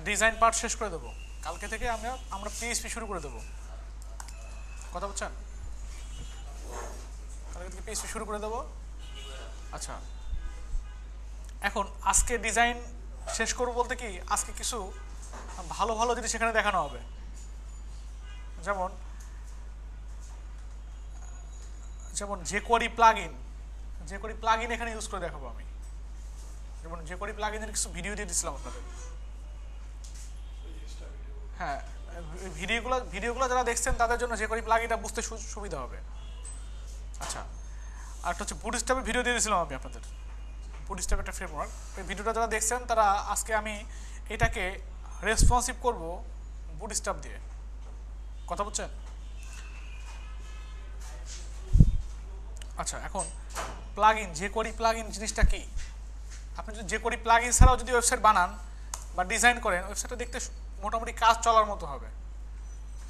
Design part শেষ করে দেবো। কালকে থেকে আমরা পিএইচপি শুরু করে দেবো। কথা বলছেন? কালকে থেকে পিএইচপি শুরু করে দেবো। আচ্ছা, এখন আজকে ডিজাইন শেষ করবো বলতে কি, আজকে কিছু ভালো ভালো জিনিস এখানে দেখানো হবে। যেমন যেমন jQuery প্লাগইন এখানে ইউজ করে দেখাবো আমি। যেমন jQuery প্লাগইনের কিছু ভিডিও দিয়ে দিয়েছিলাম আপনাদের। হ্যাঁ, ভিডিওগুলো যারা দেখছেন তাদের জন্য jQuery প্লাগইনটা বুঝতে সুবিধা হবে। আচ্ছা, আর একটা হচ্ছে বুটস্ট্র্যাপের ভিডিও দিয়ে দিয়েছিলাম আমি আপনাদের। বুটস্ট্র্যাপ একটা ফ্রেমওয়ার্ক, এই ভিডিওটা যারা দেখছেন তারা আজকে আমি এটাকে রেসপন্সিভ করব বুটস্ট্র্যাপ দিয়ে। কথা বলছেন? আচ্ছা, এখন প্লাগইন, jQuery প্লাগইন জিনিসটা কি? আপনি যদি jQuery প্লাগইন ছাড়াও যদি ওয়েবসাইট বানান বা ডিজাইন করেন, ওয়েবসাইটটা দেখতে মোটামুটি কাজ চলার মতো হবে।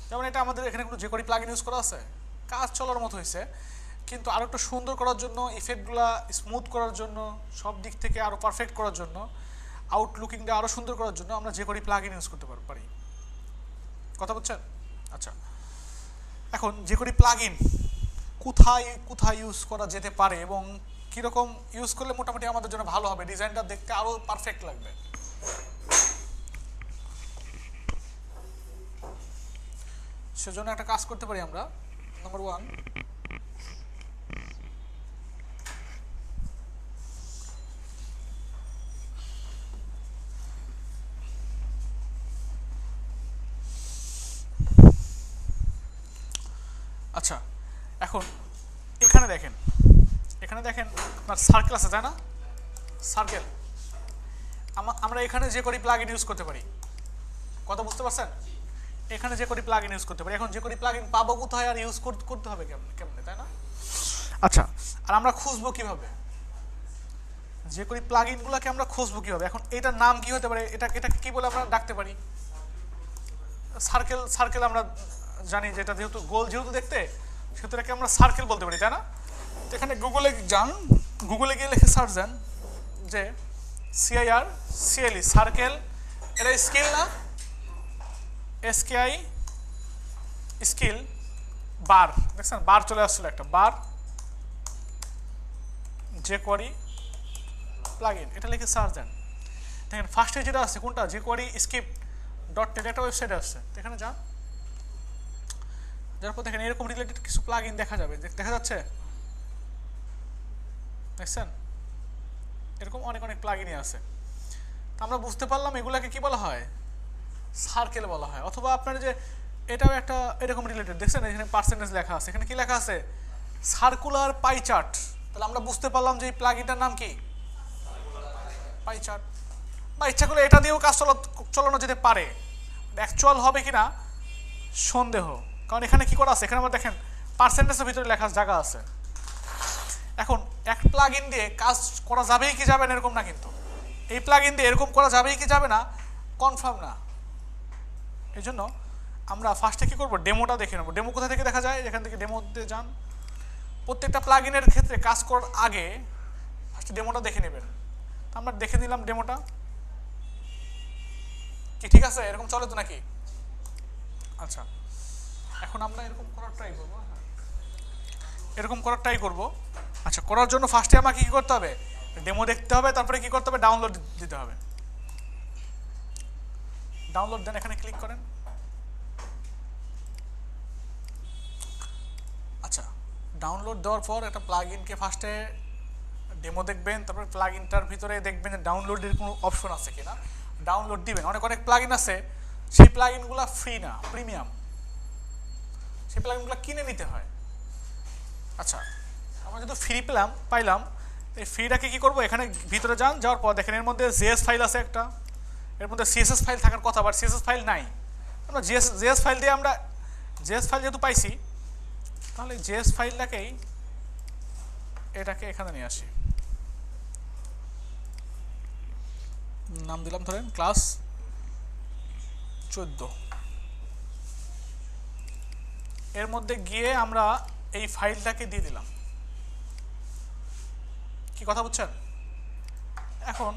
যেমন এটা আমাদের এখানে কোনো jQuery প্লাগইন ইউজ করা আছে, কাজ চলার মতো হয়েছে। কিন্তু আরও একটু সুন্দর করার জন্য, ইফেক্টগুলো স্মুথ করার জন্য, সব দিক থেকে আরও পারফেক্ট করার জন্য, আউটলুকিংটা আরও সুন্দর করার জন্য আমরা jQuery প্লাগইন ইউজ করতে পারি। কথা বলছেন? আচ্ছা, এখন jQuery প্লাগইন কোথায় কোথায় ইউজ করা যেতে পারে এবং কীরকম ইউজ করলে মোটামুটি আমাদের জন্য ভালো হবে, ডিজাইনটা দেখতে আরও পারফেক্ট লাগবে। সেজন্য একটা কাজ করতে পারি আমরা। নাম্বার 1, আচ্ছা, এখন এখানে দেখেন আপনার সার্কেল আছে, তাই না? সার্কেল আমরা এখানে jQuery প্লাগইন ইউজ করতে পারি। কথা বুঝতে পারছেন? এখানে jQuery প্লাগইন ইউজ করতে পারি। এখন jQuery প্লাগইন পাবো কোথায় আর ইউজ করতে হবে কেমনে, তাই না? আচ্ছা, আর আমরা খুঁজবো কিভাবে? jQuery প্লাগইনগুলোকে আমরা খুঁজবো কিভাবে? এখন এটার নাম কি হতে পারে? এটাকে কি বলে আমরা ডাকতে পারি? সার্কেল আমরা জানি যে এটা যেহেতু গোল যেহেতু দেখতে, সেহেতু এটাকে আমরা সার্কেল বলতে পারি, তাই না? তো এখানে গুগলে গিয়ে লিখে সার্চ দেন যে CIRCLE সার্কেল, এটা স্কিল না, SKI স্কিল বার, দেখছেন বার চলে আসছিল একটা বার, jQuery প্লাগইন, এটা লিখে সার্চ দেন। দেখেন ফার্স্টে যেটা আছে কোনটা, jQuery skip.net একটা ওয়েবসাইট আসছে। এখানে যান, যার পর দেখেন এরকম রিলেটেড কিছু প্লাগইন দেখা যাচ্ছে, দেখছেন? এরকম অনেক প্লাগইনই আছে। তো আমরা বুঝতে পারলাম এগুলাকে কি বলা হয়, সার্কেল বলা হয়। অথবা আপনার যে এটাও একটা এরকম রিলেটেড, দেখছেন এখানে পার্সেন্টেজ লেখা আছে, এখানে কি লেখা আছে, সার্কুলার পাই চার্ট। তাহলে আমরা বুঝতে পারলাম যে এই প্লাগইনটার নাম কি, পাই চার্ট। বা ইচ্ছা করলে এটা দিয়েও কাজ চালানো যেতে পারে, অ্যাকচুয়াল হবে কিনা সন্দেহ, কারণ এখানে কি করা আছে, এখানে আমরা দেখেন পার্সেন্টেজের ভিতরে লেখার জায়গা আছে। এখন এক প্লাগইন দিয়ে কাজ করা যাবেই কি যাবে না এরকম না, কিন্তু এই প্লাগইন দিয়ে এরকম করা যাবেই কি যাবে না কনফার্ম না। এই জন্য আমরা ফার্স্টে কি করবো, ডেমোটা দেখে নেবো। ডেমো কোথা থেকে দেখা যায়, এখান থেকে ডেমোতে যান। প্রত্যেকটা প্লাগইনের ক্ষেত্রে কাজ করার আগে ফার্স্টে ডেমোটা দেখে নেবেন। আমরা দেখে নিলাম ডেমোটা কি ঠিক আছে, এরকম চলে তো নাকি? আচ্ছা, এখন আমরা এরকম করার ট্রাই করবো। আচ্ছা, করার জন্য ফার্স্টে আমাকে কি করতে হবে, ডেমো দেখতে হবে, তারপরে কি করতে হবে, ডাউনলোড দিতে হবে। ডাউনলোড দেন, এখানে ক্লিক করেন। আচ্ছা, ডাউনলোড দেওয়ার পর একটা প্লাগইনকে ফার্স্টে ডেমো দেখবেন, তারপরে প্লাগইনটার ভিতরে দেখবেন যে ডাউনলোডের কোনো অপশন আছে কিনা, ডাউনলোড দিবেন। অনেক প্লাগইন আছে, সেই প্লাগইনগুলো ফ্রি না, প্রিমিয়াম, সেই প্লাগইনগুলো কিনে নিতে হয়। আচ্ছা, আমরা যদি ফ্রি পাইলাম, এই ফ্রিটাকে কি করবো, এখানে ভিতরে যাওয়ার পর দেখেন এর মধ্যে জেএস ফাইল আছে একটা, এর মধ্যে সিএসএস ফাইল থাকার কথা, বাট সিএসএস ফাইল নাই। আমরা জেএস ফাইল দিয়ে আমরা জেএস ফাইল যেহেতু পাইছি, তাহলে জেএস ফাইলটাকেই এটাকে এখানে নিয়ে আসি। নাম দিলাম ধরেন ক্লাস 14। এর মধ্যে গিয়ে আমরা এই ফাইলটাকে দিয়ে দিলাম। কি কথা বুঝছেন? এখন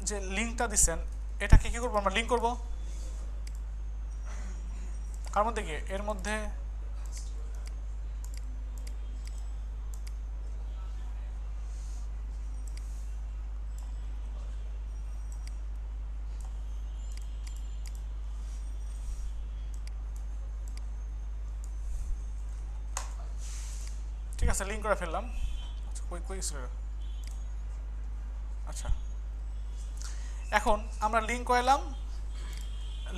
যে লিঙ্কটা দিচ্ছেন এটাকে কি করবো আমরা লিঙ্ক করব কার মধ্যে গিয়ে এর মধ্যে ঠিক আছে লিঙ্ক করে ফেললাম আচ্ছা কই কই ছিল আচ্ছা এখন আমরা লিঙ্ক করলাম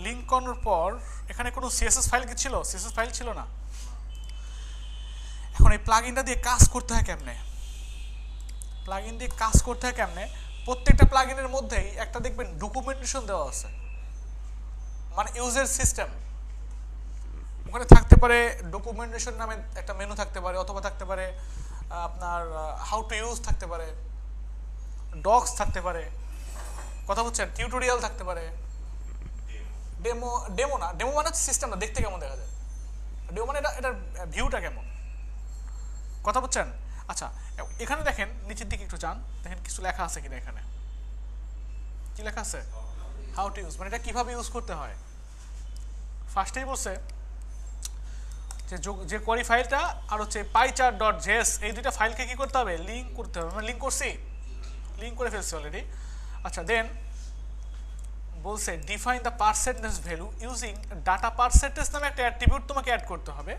লিঙ্ক করার পর এখানে কোনো সিএসএস ফাইল কি ছিল সিএসএস ফাইল ছিল না এখন এই প্লাগইনটা দিয়ে কাজ করতে হয় কেমনে প্লাগইন দিয়ে কাজ করতে হয় কেমনে প্রত্যেকটা প্লাগইনের মধ্যেই একটা দেখবেন ডকুমেন্টেশন দেওয়া আছে মানে ইউজার সিস্টেম ওখানে থাকতে পারে ডকুমেন্টেশন নামে একটা মেনু থাকতে পারে অথবা থাকতে পারে আপনার হাউ টু ইউজ থাকতে পারে ডক্স থাকতে পারে কথা বলছেন টিউটোরিয়াল থাকতে পারে ডেমো ডেমো না ডেমো মানে সিস্টেমটা দেখতে কেমন দেখা যায় ডেমো মানে এটার ভিউটা কেমন কথা বলছেন আচ্ছা এখানে দেখেন নিচের দিকে একটু যান দেখেন কিছু লেখা আছে কিনা এখানে কি লেখা আছে হাউ টু ইউজ মানে এটা কিভাবে ইউজ করতে হয় ফার্স্টেই বলছে যে কোয়ারি ফাইলটা আর হচ্ছে pychart.js এই দুইটা ফাইলকে কি করতে হবে লিঙ্ক করতে হবে আমরা লিঙ্ক করছি লিঙ্ক করে ফেলছি অলরেডি আচ্ছা দেন বলছে define the percentage value using data percentage নামে একটা অ্যাট্রিবিউট তোমাকে অ্যাড করতে হবে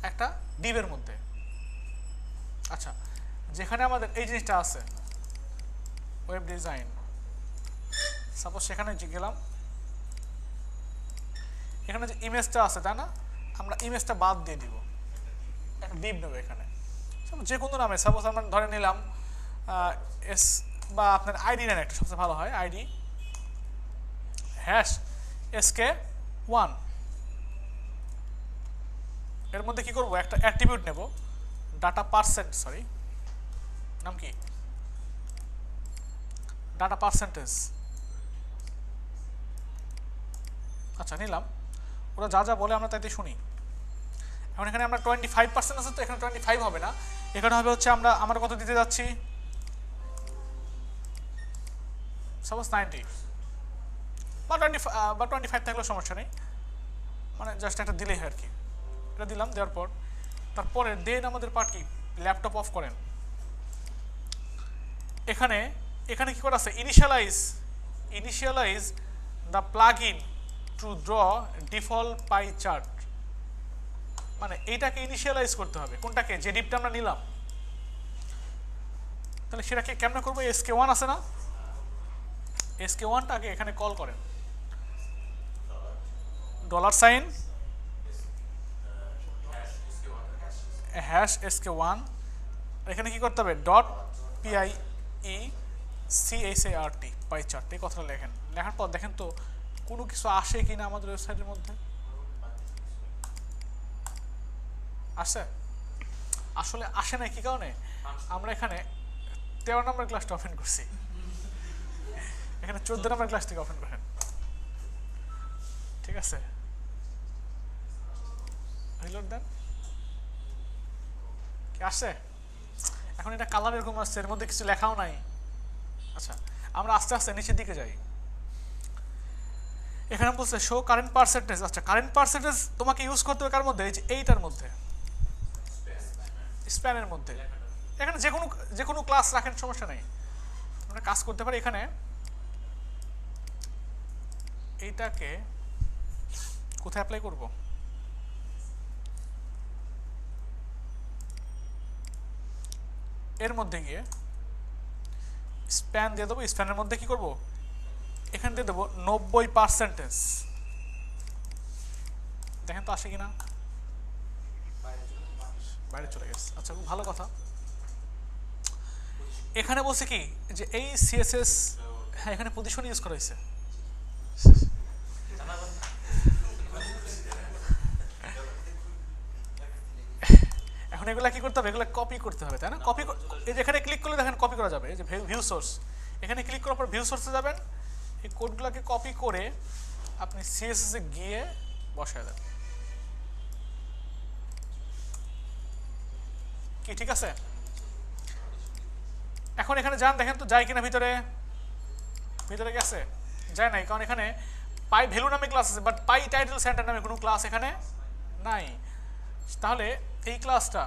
একটা ডিভের মধ্যে আচ্ছা যেখানে আমাদের এই জিনিসটা আছে ওয়েব ডিজাইন সাপোজ সেখানে গেলাম এখানে যে ইমেজটা আছে তাই না আমরা ইমেজটা বাদ দিয়ে দিব একটা ডিভ নেব এখানে যে কোনো নামে সাপোজ আমরা ধরে নিলাম এস বা আপনার আইডি নেন একটা সবচেয়ে ভালো হয় আইডি #sk1 এর মধ্যে কি করব একটা অ্যাট্রিবিউট নেব ডাটা পার্সেন্ট সরি নাম কি ডাটা পার্সেন্টেজ আচ্ছা নিলাম ওরা যা যা বলে আমরা তাইতে শুনি এখন এখানে আমরা 25% আছে তো এখানে 25 হবে না এখানে হবে হচ্ছে আমরা কত দিতে যাচ্ছি সাপোজ 90 বা 25 থাকলেও সমস্যা নেই মানে জাস্ট একটা দিলেই হয় আর কি এটা দিলাম দেওয়ার পর তারপরে দেন আমাদের পার্ট কি ল্যাপটপ অফ করেন এখানে কি করা আছে initialise the plugin to draw default pie chart মানে এইটাকে ইনিশিয়ালাইজ করতে হবে কোনটাকে যে ডিপটা আমরা নিলাম তাহলে সেটাকে কেমনে করবো sk1 আছে না sk1টাকে এখানে কল করেন $sign #sk1 এখানে কি করতে হবে .piecart পাই চার্ট এই কথাটা লেখেন লেখার পর দেখেন তো কোনো কিছু আসে কিনা আমাদের ওয়েবসাইটের মধ্যে আসে আসলে আসে না কি কারণে আমরা এখানে 13 নম্বর ক্লাসটা ওপেন করছি এখানে 14 নম্বর ক্লাস থেকে ওপেন করেন ঠিক আছে রিলোড দেন কি আসে এখন এটা কালার এরকম আসছে এর মধ্যে কিছু লেখাও নাই আচ্ছা আমরা আস্তে আস্তে নিচের দিকে যাই এখানে বলছে শো কারেন্ট পার্সেন্টেজ আচ্ছা কারেন্ট পার্সেন্টেজ তোমাকে ইউজ করতে হবে কার মধ্যে এই যে এইটার মধ্যে স্প্যানের মধ্যে এখানে যে কোনো ক্লাস রাখেন সমস্যা নেই আমরা কাজ করতে পারি এখানে এইটাকে কোথায় অ্যাপ্লাই করব এর মধ্যে গিয়ে স্প্যান দিয়ে দেবো স্প্যানের মধ্যে কি করব এখানে দিয়ে দেবো 90% দেখেন তো আসে কিনা বাইরে চলে গেছে আচ্ছা খুব ভালো কথা এখানে বলছে কি যে এই সিএসএস হ্যাঁ এখানে পজিশন ইউজ করা হয়েছে এখন এগুলা কি করতে হবে এগুলা কপি করতে হবে তাই না কপি এই যে এখানে ক্লিক করলে দেখেন কপি করা যাবে এই যে ভিউ সোর্স এখানে ক্লিক করার পর ভিউ সোর্সে যাবেন এই কোডগুলোকে কপি করে আপনি সিএসএস এ গিয়ে বসায় দেন কি ঠিক আছে এখন এখানে যান দেখেন তো যায় কিনা ভিতরে ভিতরে গেছে যায় নাই, কারণ এখানে পাই ভ্যালু নামে ক্লাস আছে, বাট পাই টাইটেল সেন্টার নামে কোনো ক্লাস এখানে নাই। তাহলে এই ক্লাসটা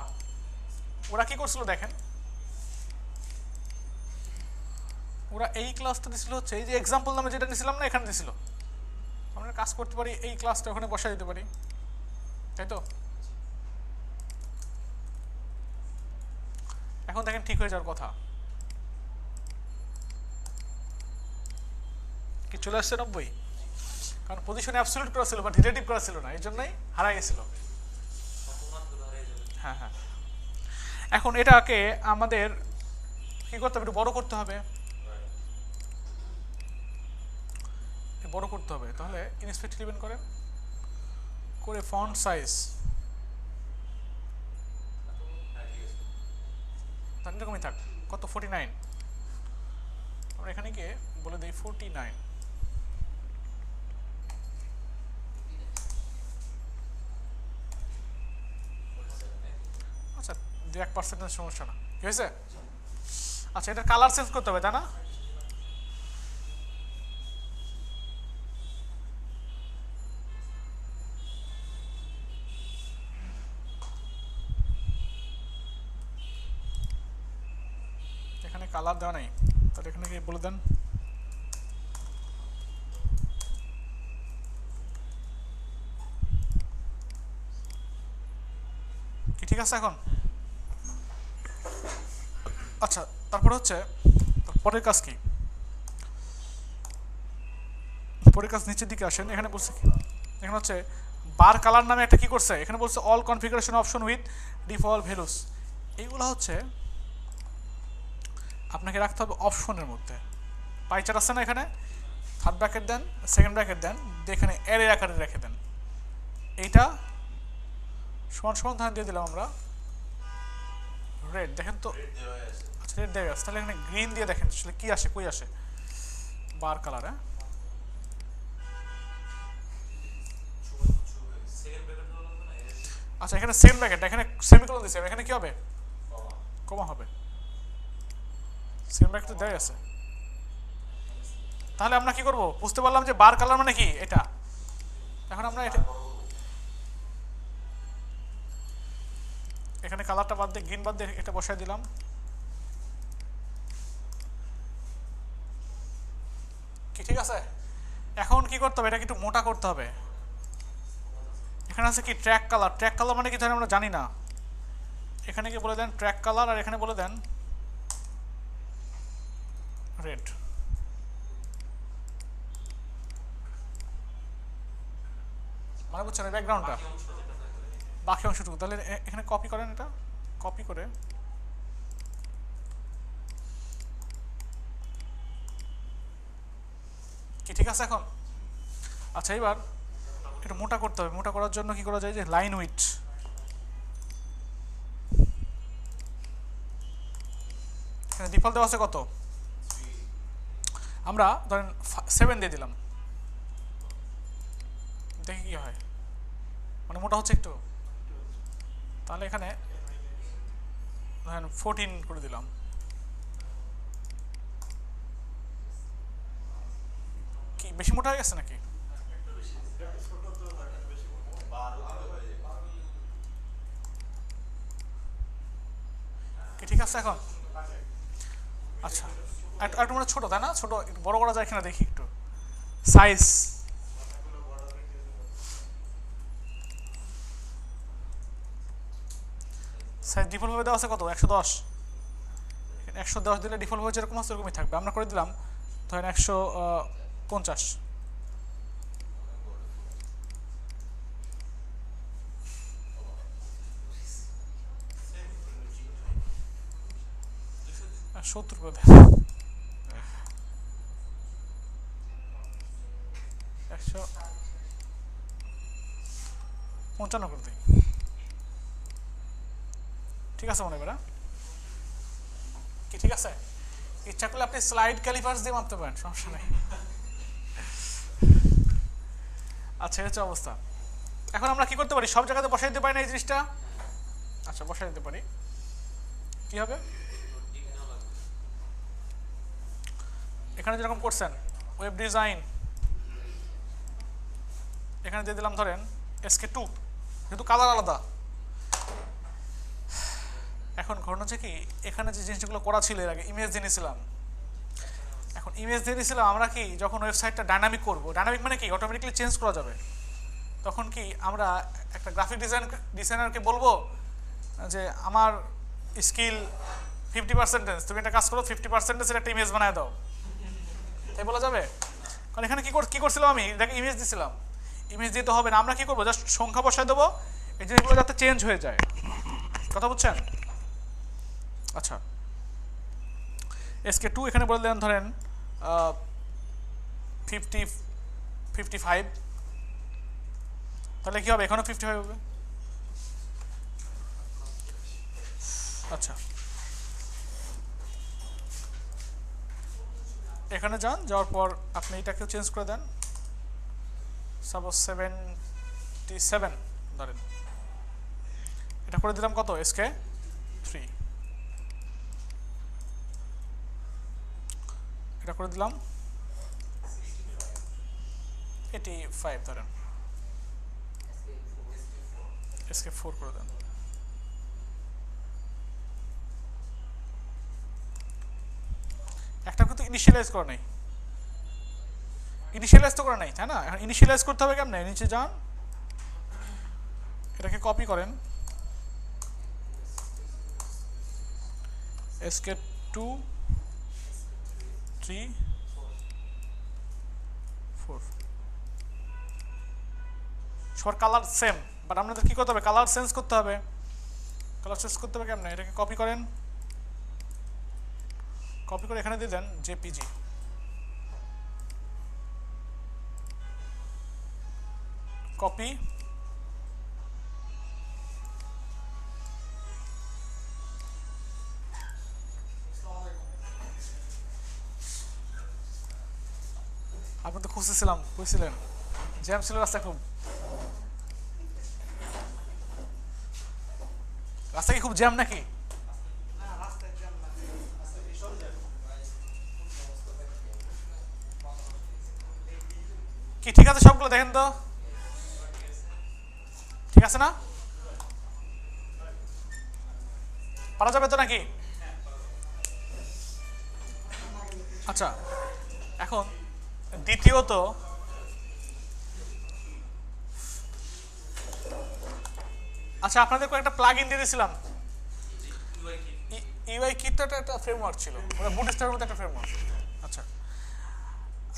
ওরা কি করছিল দেখেন, ওরা এই ক্লাসটা দিছিল হচ্ছে এই যে এক্সাম্পল নামে যেটা দিছিলাম না, এখানে দিছিল। আমরা কাজ করতে পারি, এই ক্লাসটা ওখানে বসাই দিতে পারি, তাই তো? এখন দেখেন ঠিক হয়ে যাওয়ার কথা, কি চলে আসছে 90, কারণ পজিশন অ্যাবসলিউট করা ছিল বাট রিলেটিভ করা ছিল না, এই জন্যই হারাই গেছিল। হ্যাঁ হ্যাঁ, এখন এটাকে আমাদের কি করতে হবে, একটু বড় করতে হবে, বড় করতে হবে। তাহলে ইনস্পেক্ট 11 করেন, করে ফন্ট সাইজ এরকমই থাক, কত 49, আমরা এখানে গিয়ে বলে দিই 49। আচ্ছা 1% সমস্যা না, কি হয়েছে? আচ্ছা এটা কালার চেঞ্জ করতে হবে তাই না? এখানে কালার দেওয়া নাই, তাহলে এখানে গিয়ে বলে দেন কি, ঠিক আছে এখন? আচ্ছা তারপরে হচ্ছে পরের কাজ কি, পরের কাজ নিচের দিকে আসেন, এখানে বলছে কি, এখানে হচ্ছে বার কালার নামে একটা কি করছে, এখানে বলছে all configuration option with default values. এইগুলো হচ্ছে আপনাকে রাখতে হবে অপশনের মধ্যে। পাইচার আছে না, এখানে থার্ড ব্র্যাকেট দেন, সেকেন্ড ব্র্যাকেট দেন, এখানে অ্যারে আকারে রেখে দেন। এইটা সমান সমান ধান দিয়ে দিলাম আমরা রেড, দেখেন তো আচ্ছা রেড দেওয়া আছে, তাহলে এখানে গ্রিন দিয়ে দেখেন আসলে কি আসে, কই আসে বার কালার। হ্যাঁ আচ্ছা এখানে সেকেন্ড ব্র্যাকেট, এখানে সেমিকোলন দিয়েছে, এখানে কি হবে, কমা হবে, সেকেন্ড ব্র্যাকেট তো দেওয়া আছে। তাহলে আমরা কি করব, বুঝতে পারলাম যে বার কালার মানে কি এটা। এখন আমরা এটা এখানে কালারটা বাদ দিয়ে গ্রিন বাদ দিয়ে এটা বসাই দিলাম। কি ঠিক আছে? এখন কি করতে হবে, এটাকে একটু মোটা করতে হবে। এখানে আছে কি ট্র্যাক কালার, ট্র্যাক কালার মানে কি ধরেন আমরা জানি না, এখানে কি বলে দেন ট্র্যাক কালার, আর এখানে বলে দেন রেড। মানে বুঝছেন ব্যাকগ্রাউন্ডটা, বাকি অংশটুকু। তাহলে এখানে কপি করেন, এটা কপি করে কি ঠিক আছে এখন? আচ্ছা এবার একটু মোটা করতে হবে, মোটা করার জন্য কি করা যায়, যে লাইন উইথ, এখানে ডিফল্ট দেওয়া আছে কত, আমরা ধরেন 7 দিয়ে দিলাম, দেখি কি হয়, মানে মোটা হচ্ছে একটু। তাহলে এখানে ধরেন 14 করে দিলাম, কি বেশি মোটা হয়ে গেছে নাকি? কি ঠিক আছে এখন? আচ্ছা একটু মানে ছোটো তাই না, ছোটো একটু বড় করা যায় কিনা দেখি একটু সাইজ। সাইজ ডিফল্টভাবে দেওয়া আছে কত, 110। 110 দিলে ডিফল্টভাবে যেরকম আছে এরকমই থাকবে, আমরা করে দিলাম ধরেন 150। আর 70 করে দেন, 155 করে দিই, ঠিক আছে মনে করা কি ঠিক আছে? ইচ্ছা করলে আপনি স্লাইড ক্যালিপার্স দিয়ে মাপতে পারেন, সমস্যা নেই। আচ্ছা এই হচ্ছে অবস্থা। এখন আমরা কি করতে পারি, সব জায়গাতে বসাই দিতে পারি না এই জিনিসটা। আচ্ছা বসাই দিতে পারি, কি হবে, এখানে যেরকম করছেন ওয়েব ডিজাইন, এখানে দিয়ে দিলাম ধরেন SK2, যেহেতু কালার আলাদা। এখন ঘটনা হচ্ছে কি, এখানে যে জিনিসগুলো করা ছিল এর আগে ইমেজ দিয়ে নিয়েছিলাম। এখন ইমেজ দিয়ে দিয়েছিলাম আমরা কি, যখন ওয়েবসাইটটা ডাইনামিক করব, ডাইনামিক মানে কি অটোমেটিক্যালি চেঞ্জ করা যাবে, তখন কি আমরা একটা গ্রাফিক ডিজাইনারকে বলবো যে আমার স্কিল 50%, তুমি একটা কাজ করো 50% একটা ইমেজ বানায় দাও, তাই বলা যাবে? কারণ এখানে কি করছিলাম আমি, এটাকে ইমেজ দিয়েছিলাম। ইমেজ দিতে হবে না, আমরা কি করবো, জাস্ট সংখ্যা বসায় দেবো, এই জিনিসগুলো যাতে চেঞ্জ হয়ে যায়। কথা বুঝছেন? আচ্ছা, SK2 এখানে বলে দেন ধরেন 55, তাহলে কি হবে, এখানেও 55 হবে। আচ্ছা, এখানে যান, যাওয়ার পর আপনি এটাকেও চেঞ্জ করে দেন, সাপোজ 77 ধরেন, এটা করে দিলাম কত, SK3, এটা করে দিলাম 85 ধরেন, SK4 করে দেন। একটা কিন্তু ইনিশিয়ালাইজ করা নেই, ইনিশিয়ালাইজ তো করা নেই, তাই না? এখন ইনিশিয়ালাইজ করতে হবে কেমনে, নিচে যান, এটাকে কপি করেন, SK2 3 4, সবার কালার সেম, বাট আপনাদের কি করতে হবে, কালার চেঞ্জ করতে হবে। কালার চেঞ্জ করতে হবে কেমনে, এটাকে কপি করেন, কপি করে এখানে দিয়ে দেন JPG, কপি, আপনি তো খুঁজতেছিলাম, বুঝছিলেন জ্যাম ছিল রাস্তা, খুব রাস্তা কি খুব জ্যাম নাকি? কি ঠিক আছে সবগুলো দেখেন তো, ঠিক আছে না? পারা যাবে তো নাকি? আচ্ছা, এখন দ্বিতীয়ত আচ্ছা, আপনাদের কয়েকটা প্লাগ ইন দিয়ে দিয়েছিলাম, ইউআই কিট তো একটা ফ্রেমওয়ার্ক ছিল, ওটা বুটস্ট্র্যাপের মধ্যে একটা ফ্রেমওয়ার্ক। আচ্ছা,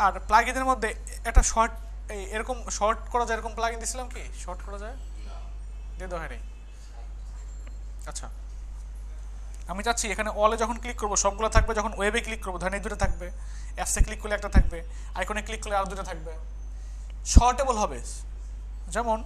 আর প্লাগ ইনের মধ্যে একটা শর্ট, এরকম শর্ট করা যায়, এরকম প্লাগ ইন দিয়েছিলাম, কি শর্ট করা যায়, দিয়ে দেওয়া হয়নি। আচ্ছা, আমি চাচ্ছি এখানে অলে যখন ক্লিক করবো সবগুলো থাকবে, যখন ওয়েবে ক্লিক করবো ধরেন এই দুটো থাকবে, অ্যাপসে ক্লিক করলে একটা থাকবে, আইকনে ক্লিক করলে আরও দুটো থাকবে, শর্টেবল হবে। যেমন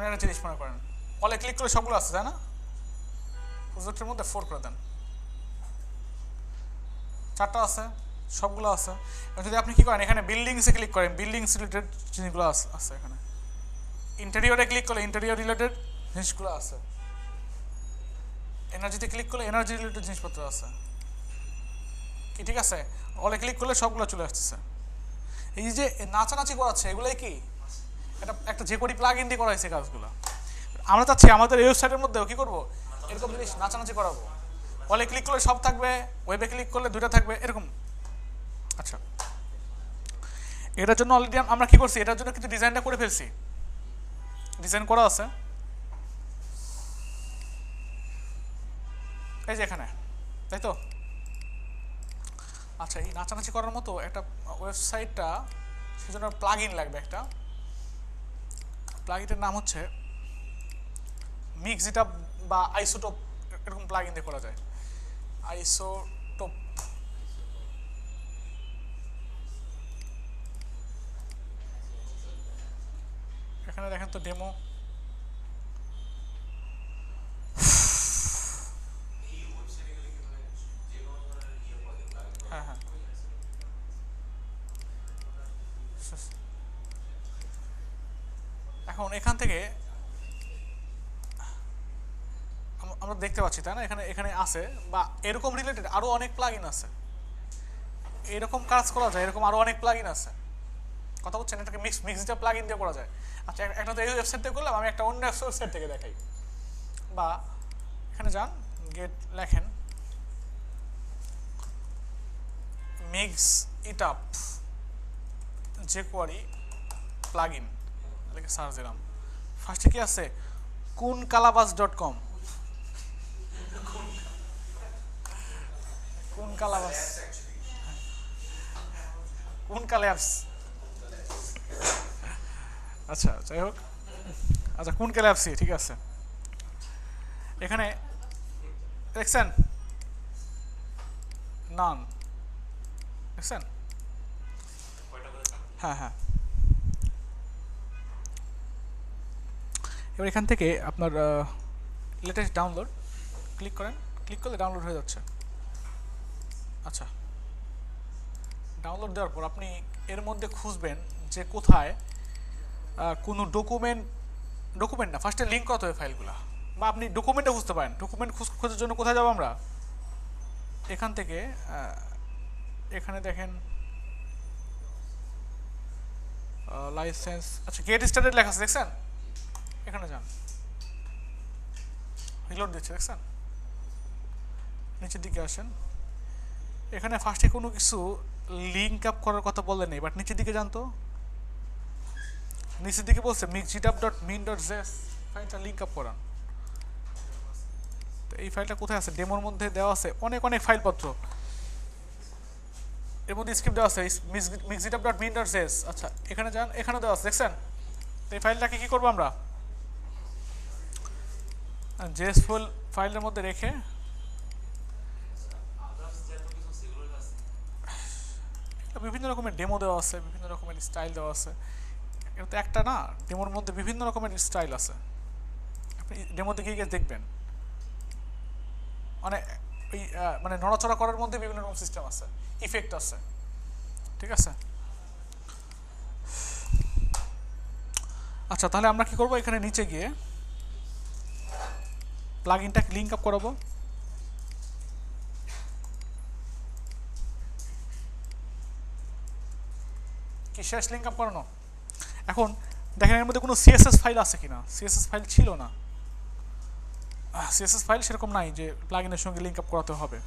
একটা জিনিস মনে করেন, অলে ক্লিক করে সবগুলো আছে, তাই না? প্রজেক্টের মধ্যে 4 করে দেন, 4টা আছে, সবগুলো আছে। যদি আপনি কি করেন, এখানে বিল্ডিংসে ক্লিক করেন, বিল্ডিংস রিলেটেড জিনিসগুলো আছে এখানে, ইন্টেরিয়রে ক্লিক করলে ইন্টেরিয়র রিলেটেড জিনিসগুলো আছে, এনার্জিতে ক্লিক করলে এনার্জি রিলেটেড জিনিসপত্র আছে, কি ঠিক আছে? অলে ক্লিক করলে সবগুলো চলে আসতেছে। এই যে নাচানাচি করাচ্ছে, এগুলোই কি একটা যে করি প্লাগ ইন দিয়ে করা হয়েছে কাজগুলো। আমরা চাচ্ছি আমাদের এই ওয়েবসাইটের মধ্যেও কি করবো, এরকম জিনিস নাচানাচি করাবো, অলে ক্লিক করলে সব থাকবে, ওয়েবে ক্লিক করলে দুটো থাকবে, এরকম। আচ্ছা, এটার জন্য অলরেডি আমরা কি করছি, এটার জন্য কিন্তু ডিজাইনটা করে ফেলছি, ডিজাইন করা আছে এই যে এখানে, তাই তো? আচ্ছা, এই নাচানাচি করার মতো একটা ওয়েবসাইটটা, সেজন্য প্লাগ ইন লাগবে একটা। প্লাগ ইনের নাম হচ্ছে মিক্স, যেটা বা আইসোটোপ, এরকম প্লাগ ইন দিয়ে করা যায়, আইসোটোপ। এখানে দেখেন তো ডেমো, হ্যাঁ হ্যাঁ এখন এখান থেকে আমরা দেখতে পাচ্ছি তাই না, এখানে এখানে আছে বা এরকম রিলেটেড আরো অনেক প্লাগইন আছে, এরকম কাজ করা যায়, এরকম আরো অনেক প্লাগইন আছে, কথা বলছেন, এটাকে মিক্সড প্লাগইন দিয়ে করা যায়। আচ্ছা একটা তো এই ওয়েবসাইট থেকে করলাম, আমি একটা অন্য ওয়েবসাইট থেকে দেখাই, বা এখানে যান গেট লেখেন mix it up jQuery plugin লিখে সার্চ দিলাম, ফার্স্টে কি আছে kuncalabas.com, kuncalabas, kuncalabs, আচ্ছা যাই হোক, আচ্ছা kuncalabs ঠিক আছে। এখানে দেখছেন নান, দেখছেন, হ্যাঁ হ্যাঁ। এবার এখান থেকে আপনার লেটেস্ট ডাউনলোড ক্লিক করেন, ক্লিক করলে ডাউনলোড হয়ে যাচ্ছে। আচ্ছা ডাউনলোড দেওয়ার পর আপনি এর মধ্যে খুঁজবেন যে কোথায় কোনো ডকুমেন্ট না, ফার্স্টে লিঙ্ক করতে হবে ফাইলগুলো, বা আপনি ডকুমেন্টে খুঁজতে পারেন। ডকুমেন্ট খোঁজার জন্য কোথায় যাবো আমরা, এখান থেকে এখানে দেখেন লাইসেন্স, আচ্ছা গেট স্টার্টেড লেখা আছে দেখছেন, এখানে যান, রিলোড দিচ্ছে দেখছেন, নিচের দিকে আসেন, এখানে ফার্স্টে কোনো কিছু লিঙ্ক আপ করার কথা বলে নেই, বাট নিচের দিকে যান তো, নিচের দিকে বলছে mixitup.min.js ফাইলটা লিঙ্ক আপ করান। তো এই ফাইলটা কোথায় আছে, ডেমোর মধ্যে দেওয়া আছে অনেক অনেক ফাইলপত্র, এর মধ্যে স্ক্রিপ্ট দেওয়া আছে mixitup.min.js, আচ্ছা এখানে যান, এখানে দেওয়া আছে দেখছেন। তো এই ফাইলটাকে কী করবো আমরা, জেএস ফাইলের মধ্যে রেখে, বিভিন্ন রকমের ডেমো দেওয়া আছে, বিভিন্ন রকমের স্টাইল দেওয়া আছে, এটা তো একটা না, ডেমোর মধ্যে বিভিন্ন রকমের স্টাইল আছে, আপনি ডেমোতে গিয়ে গিয়ে দেখবেন, মানে ওই মানে নড়াচড়া করার মধ্যে বিভিন্ন রকম সিস্টেম আছে, ইফেক্ট আছে, ঠিক আছে। আচ্ছা তাহলে আমরা কি করব, এখানে নিচে গিয়ে প্লাগইনটাকে লিঙ্ক আপ করাবো, কি শেষ লিঙ্ক আপ করানো। এখন দেখেন এর মধ্যে কোনো সিএসএস ফাইল আছে কিনা, সিএসএস ফাইল ছিল না, সিএসএস ফাইল সেরকম নাই যে প্লাগইনের সঙ্গে লিঙ্ক আপ করাতে হবে।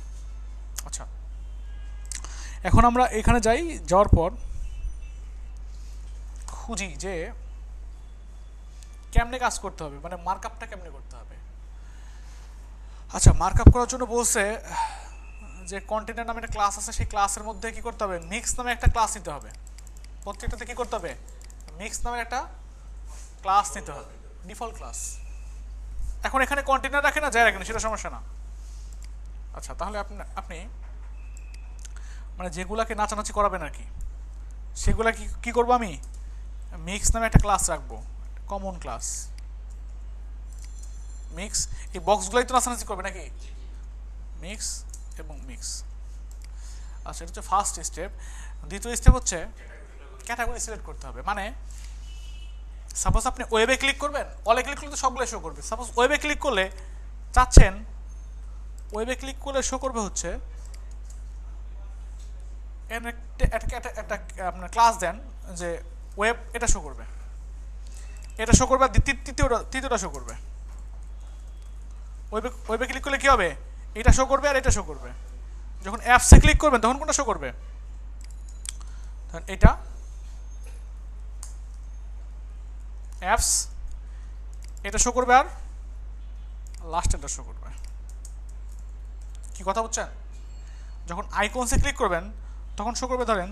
আচ্ছা এখন আমরা এখানে যাই, যাওয়ার পর খুঁজি যে কেমনে কাজ করতে হবে, মানে মার্কআপটা কেমনে করতে হবে। আচ্ছা মার্কআপ করার জন্য বলছে যে কন্টেনার নামে একটা ক্লাস আছে, সেই ক্লাসের মধ্যে কি করতে হবে, মিক্স নামে একটা ক্লাস নিতে হবে, প্রত্যেকটাতে কি করতে হবে, মিক্স নামের একটা ক্লাস নিতে হবে, ডিফল্ট ক্লাস। এখন এখানে কন্টেনার রাখে না, যায় রাখেন, সেটা সমস্যা না। আচ্ছা তাহলে আপনি মানে যেগুলাকে নাচানাচি করাবেন আর কি, সেগুলা কি করবো, আমি মিক্স নামে একটা ক্লাস রাখবো, কমন ক্লাস মিক্স, এই বক্সগুলাই তো নাচানাচি করবে নাকি, মিক্স এবং মিক্স। আচ্ছা এটা হচ্ছে ফার্স্ট স্টেপ। দ্বিতীয় স্টেপ হচ্ছে ক্যাটাগরি সিলেক্ট করতে হবে, মানে সাপোজ আপনি ওয়েবে ক্লিক করবেন, অলে ক্লিক করলে তো সবগুলো শো করবে, সাপোজ ওয়েবে ক্লিক করলে চাচ্ছেন, ওয়েবে ক্লিক করলে শো করবে হচ্ছে একটা আপনার ক্লাস দেন যে ওয়েব, এটা শো করবে, এটা শো করবে, তৃতীয়টা শো করবে। ওয়েবে ক্লিক করলে কি হবে, এটা শো করবে আর এটা শো করবে। যখন অ্যাপসে ক্লিক করবেন তখন কোনটা শো করবে, তখন এটা অ্যাপস, এটা শো করবে, আর লাস্টেরটা শো করবে। কি কথা বুঝছেন, যখন আইকনসে ক্লিক করবেন তখন শো করবে ধরেন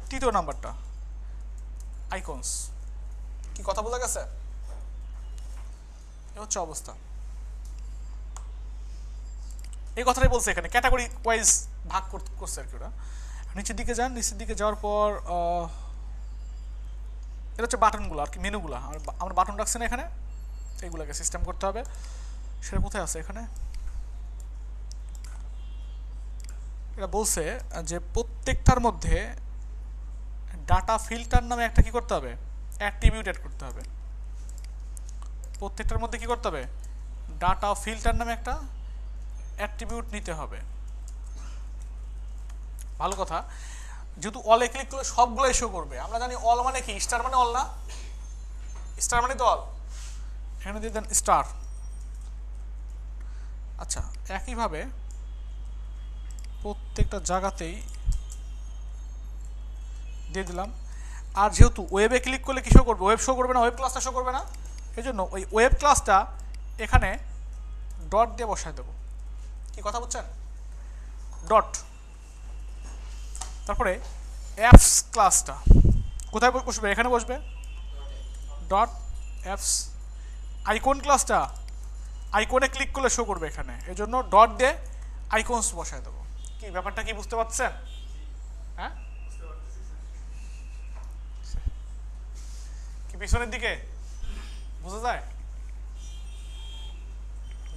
তৃতীয় নাম্বারটা আইকনস। কি কথা বোঝা গেছে, এ হচ্ছে অবস্থা। এই কথাটাই বলছে এখানে, ক্যাটাগরি ওয়াইজ ভাগ করছে আর কি ওরা। নিচের দিকে যান, নিচের দিকে যাওয়ার পর এটা হচ্ছে বাটনগুলো আর কি, মেনুগুলো আমরা বাটন রাখছি না এখানে, এইগুলোকে সিস্টেম করতে হবে। সেটা কোথায় আছে এখানে? এটা বলছে যে প্রত্যেকটার মধ্যে ডাটা ফিল্টার নামে একটা কি করতে হবে, অ্যাট্রিবিউট অ্যাড করতে হবে। প্রত্যেকটার মধ্যে কি করতে হবে, ডাটা ফিল্টার নামে একটা অ্যাট্রিবিউট নিতে হবে। ভালো কথা, যেহেতু অলে ক্লিক করলে সবগুলোই শো করবে। আমরা জানি অল মানে কি, স্টার মানে অল না, স্টার মানে তো অল, এখানে দিয়ে দেন স্টার। আচ্ছা, একইভাবে প্রত্যেকটা জায়গাতেই দিয়ে দিলাম। আর যেহেতু ওয়েবে ক্লিক করলে কি শো করবে, ওয়েব শো করবে না, ওয়েব ক্লাসটা শো করবে না, এই জন্য ওই ওয়েব ক্লাসটা এখানে ডট দিয়ে বসায় দেবো। কি কথা বলছেন, ডট। তারপরে অ্যাপস ক্লাসটা কোথায় বসবে, এখানে বসবে, ডট অ্যাপস। আইকন ক্লাসটা আইকনে ক্লিক করলে শো করবে এখানে, এই জন্য ডট দিয়ে আইকনস বসায় দেবো। কি ব্যাপারটা কি বুঝতে পারছেন? হ্যাঁ, কি পিছনের দিকে বোঝা যায়?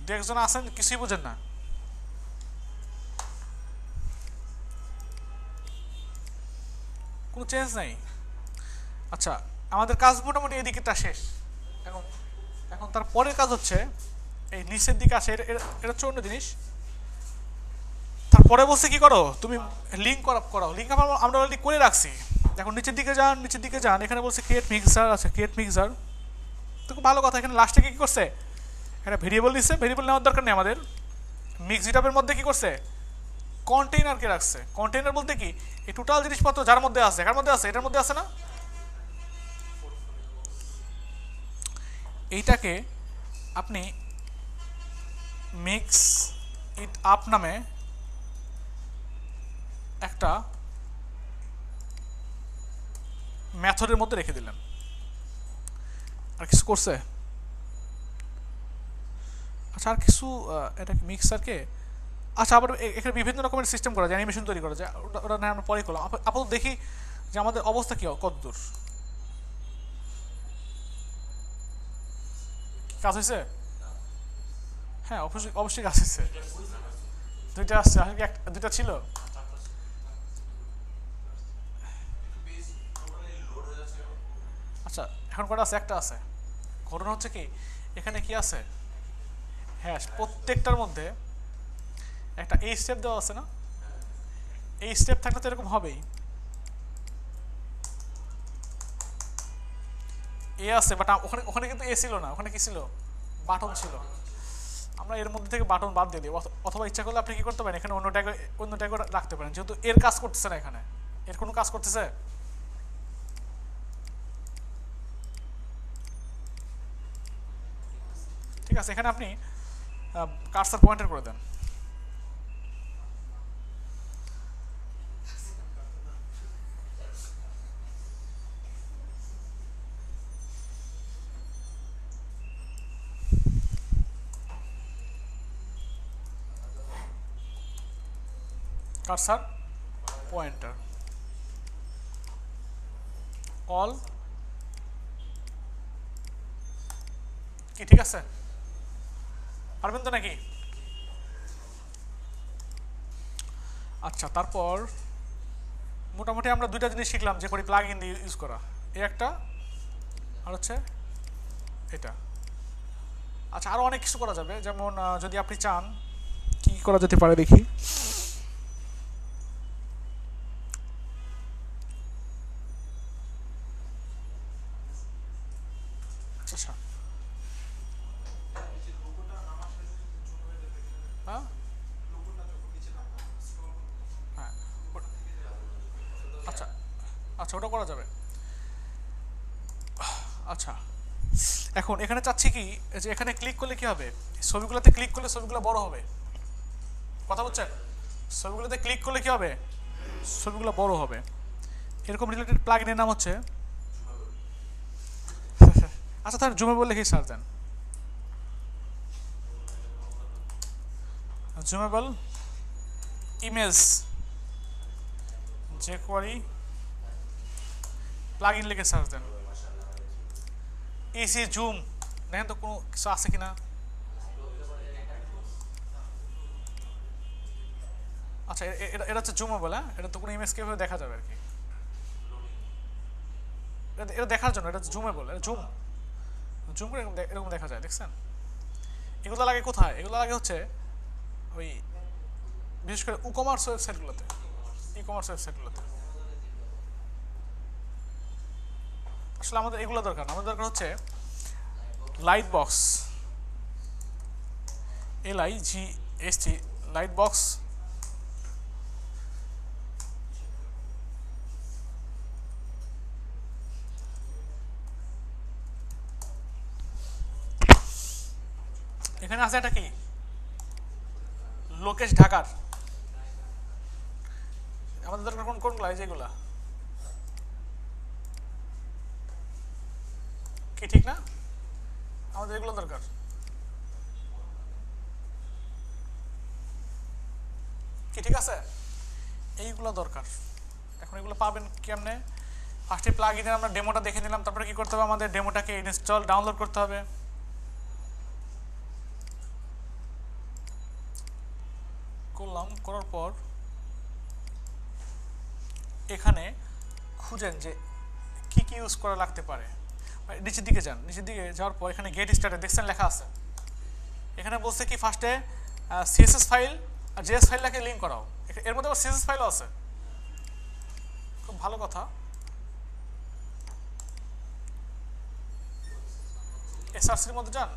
দু একজন আছেন কিছুই বোঝেন না। কোনো চেঞ্জ নাই। আচ্ছা, আমাদের কাজ মোটামুটি এদিকেটা শেষ। এখন এখন তার পরের কাজ হচ্ছে এই নিচের দিকে আসে, এটা হচ্ছে অন্য জিনিস। তারপরে বলছে কি করো, তুমি লিঙ্ক করো। লিঙ্ক আমরা অলরেডি করে রাখছি। এখন নিচের দিকে যান, নিচের দিকে যান, এখানে বলছে ক্রিয়েট মিক্সার আছে, ক্রিয়েট মিক্সার। তো খুব ভালো কথা, এখানে লাস্টে কি করছে, একটা ভেরিয়েবল দিচ্ছে। ভেরিয়েবল নেওয়ার দরকার নেই আমাদের। মিক্স জিটআপের মধ্যে কি করছে, কন্টেইনারকে রাখছে। কন্টেইনার বলতে কি, এই টোটাল জিনিসপত্র যার মধ্যে আছে, কার মধ্যে আছে, এটার মধ্যে আছে না, এইটাকে আপনি মিক্স ইট আপ নামে একটা মেথডের মধ্যে রেখে দিলেন। আর কিছু করছে? আচ্ছা, আর কিছু, এটা মিক্সারকে, আচ্ছা আবার এখানে বিভিন্ন রকমের সিস্টেম করা যায়, অ্যানিমেশন তৈরি করা যায়, ওটা না আমরা পরে করলাম। আপাতত দেখি যে আমাদের অবস্থা কী, কত দূর কাজ হয়েছে। হ্যাঁ, অবশ্যই অবশ্যই কাজ হয়েছে। দুইটা আসছে, দুইটা ছিল। আচ্ছা, এখন কটা আছে, একটা আছে। ঘটনা হচ্ছে কি, এখানে কি আছে, হ্যাশ। প্রত্যেকটার মধ্যে একটা এই স্টেপ দেওয়া আছে না, এই স্টেপ থাকলে তো এরকম হবেই। এ আছে, বাট ওখানে ওখানে কিন্তু এ ছিল না, ওখানে কি ছিল, বাটন ছিল। আমরা এর মধ্যে থেকে বাটন বাদ দিয়ে দিই, অথবা ইচ্ছা করলে আপনি কি করতে পারেন, এখানে অন্য ট্যাগ রাখতে পারেন, যেহেতু এর কাজ করতেছে না, এখানে এর কোনো কাজ করতেছে। ঠিক আছে, এখানে আপনি কার্সার পয়েন্টার করে দেন। কার্সার পয়েন্টার অল, কি ঠিক আছে? পারবেন তো নাকি? আচ্ছা, তারপর মোটামুটি আমরা দুইটা জিনিস শিখলাম যে করি প্লাগ ইন দিয়ে ইউজ করা, এই একটা আর হচ্ছে এটা। আচ্ছা, আরও অনেক কিছু করা যাবে, যেমন যদি আপনি চান কি করা যেতে পারে দেখি। আচ্ছা, হ্যাঁ হ্যাঁ, আচ্ছা আচ্ছা, ওটা করা যাবে। আচ্ছা, এখন এখানে চাচ্ছি কি, যে এখানে ক্লিক করলে কি হবে, ছবিগুলোতে ক্লিক করলে ছবিগুলো বড় হবে। কথা বলছেন, ছবিগুলোতে ক্লিক করলে কি হবে, ছবিগুলো বড় হবে। এরকম রিলেটেড প্লাগইনের নাম হচ্ছে আচ্ছা, তাহলে জুমেবল লিখে সার্চ দেন, জুমেবল ইমেজ jQuery প্লাগইন লিখে সার্চ দেন। ইসি জুম দেখেন তো কোনো কিছু আছে কিনা। আচ্ছা এটা হচ্ছে জুমেবল, হ্যাঁ এটা তো কোনো ইমেজ কিভাবে দেখা যাবে আর কি, এটা দেখার জন্য, এটা জুমেবল, এটা জুম জুম করে এরকম দেখা যায়, দেখছেন। এগুলো লাগে কোথায়, এগুলো লাগে হচ্ছে ওই বিশেষ করে ই কমার্স ওয়েবসাইটগুলোতে, আসলে আমাদের এগুলো দরকার না, আমাদের দরকার হচ্ছে light box, LIGHT, light box. এখানে আছে এটা কি, লোকেশ ঢাকার, আমাদের দরকার কোনগুলো, যেগুলা কি ঠিক না, আমাদের এগুলো দরকার। কি ঠিক আছে, এইগুলো দরকার। এখন এগুলো পাবেন কেমনে, ফার্স্টে প্লাগ ইনে আমরা ডেমোটা দেখে নিলাম, তারপরে কি করতে হবে, আমাদের ডেমোটাকে ইনস্টল ডাউনলোড করতে হবে। করলাম, করার পর এখানে খুঁজেন যে কি কি ইউজ করা লাগতে পারে, নিচের দিকে যান, নিচের দিকে যাওয়ার পর এখানে গেট স্টার্টে দেখছেন লেখা আছে, এখানে বলছে কি ফার্স্টে সিএসএস ফাইল আর জেএস ফাইলটাকে লিঙ্ক করাও, এর মধ্যে আবার সিএসএস ফাইলও আছে, খুব ভালো কথা। এসআরসির মধ্যে যান,